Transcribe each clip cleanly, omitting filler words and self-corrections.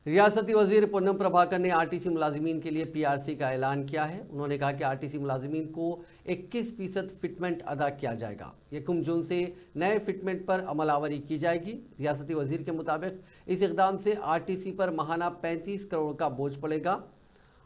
रियासती वजीर पूनम प्रभाकर ने आरटीसी मुलाजिमीन के लिए पीआरसी का ऐलान किया है। उन्होंने कहा कि आरटीसी मुलाजिमीन को 21% फिटमेंट अदा किया जाएगा। 1 जून से नए फिटमेंट पर अमलावरी की जाएगी। रियासती वजीर के मुताबिक इस इकदाम से आरटीसी पर माहाना 35 करोड़ का बोझ पड़ेगा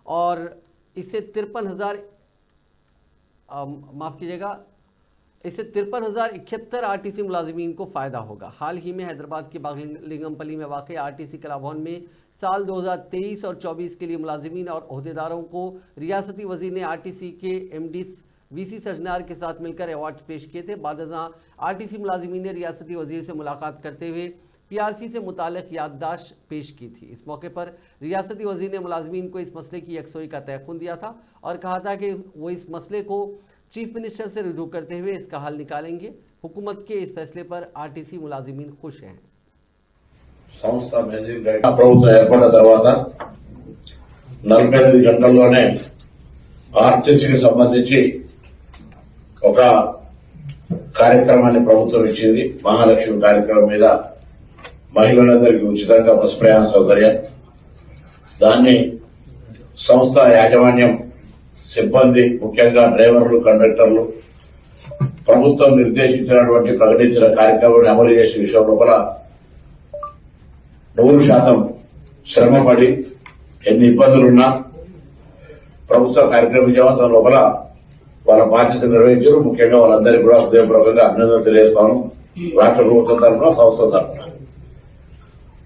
और इससे 53,071 आरटीसी मुलाजिमीन को फ़ायदा होगा। हाल ही में हैदराबाद के बागलिंगमपल्ली में वाक़ आरटीसी कला भवन में साल 2023 और 24 के लिए मुलाजिमीन और ओहदेदारों को रियासती वजीर ने आरटीसी के एमडी वीसी सजनार के साथ मिलकर अवार्ड पेश किए थे। बादशाह आरटीसी मुलाजिमीन ने रियासती वजीर से मुलाकात करते हुए पीआरसी से मुताल्लिक याददाश्त पेश की थी। इस मौके पर रियासती वजीर ने मुलाजिमीन को इस मसले की यकसोई का तयक़ुन दिया था और कहा था कि वो इस मसले को चीफ मिनिस्टर से रुजू करते हुए इसका हल निकालेंगे। हुकूमत के इस फैसले पर आरटीसी मुलाजिमीन खुश हैं। సంస్థ మేనేజింగ్ డైరెక్టర్ ప్రభుత్వం ఏర్పడిన తర్వాత 48 గంటల్లోనే ఆర్టీసీకి సంబంధించి ఒక కార్యక్రమాన్ని ప్రభుత్వం ఇచ్చింది. మహాలక్ష్మి కార్యక్రమం మీద మహిళలందరికీ ఉచితంగా బస్ ప్రయాణ సౌకర్యం. దాన్ని సంస్థ యాజమాన్యం, సిబ్బంది, ముఖ్యంగా డ్రైవర్లు, కండక్టర్లు ప్రభుత్వం నిర్దేశించినటువంటి ప్రకటించిన కార్యక్రమాన్ని అమలు చేసే విషయం లోపల 100% శ్రమపడి ఎన్ని ఇబ్బందులున్నా ప్రభుత్వ కార్యక్రమం విజయవంతం లోపల వాళ్ళ బాధ్యత నిర్వహించారు. ముఖ్యంగా వాళ్ళందరికీ కూడా హృదయపూర్వకంగా అభినందనలు తెలియజేస్తాను. రాష్ట్ర ప్రభుత్వం తరఫున, సంస్థ తరఫున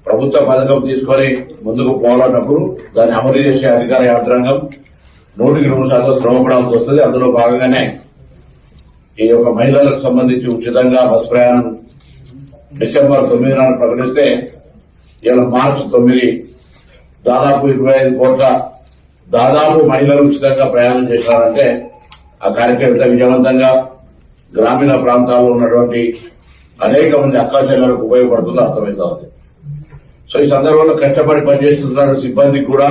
ప్రభుత్వ పథకం తీసుకొని ముందుకు పోవాలన్నప్పుడు దాన్ని అమలు చేసే అధికార యంత్రాంగం 100% శ్రమపడాల్సి వస్తుంది. అందులో భాగంగానే ఈ యొక్క మహిళలకు సంబంధించి ఉచితంగా బస్ ప్రయాణం డిసెంబర్ 9 నాడు ప్రకటిస్తే ఇలా మార్చి 9 దాదాపు 25 కోట్ల దాదాపు మహిళలు ఉచితంగా ప్రయాణం చేశారంటే ఆ కార్యక్రమం ఎంత విజయవంతంగా గ్రామీణ ప్రాంతాల్లో ఉన్నటువంటి అనేక మంది అక్కా చెల్లెలకు ఉపయోగపడుతుందో అర్థమవుతోంది. సో ఈ సందర్భంలో కష్టపడి పనిచేస్తున్న సిబ్బందికి కూడా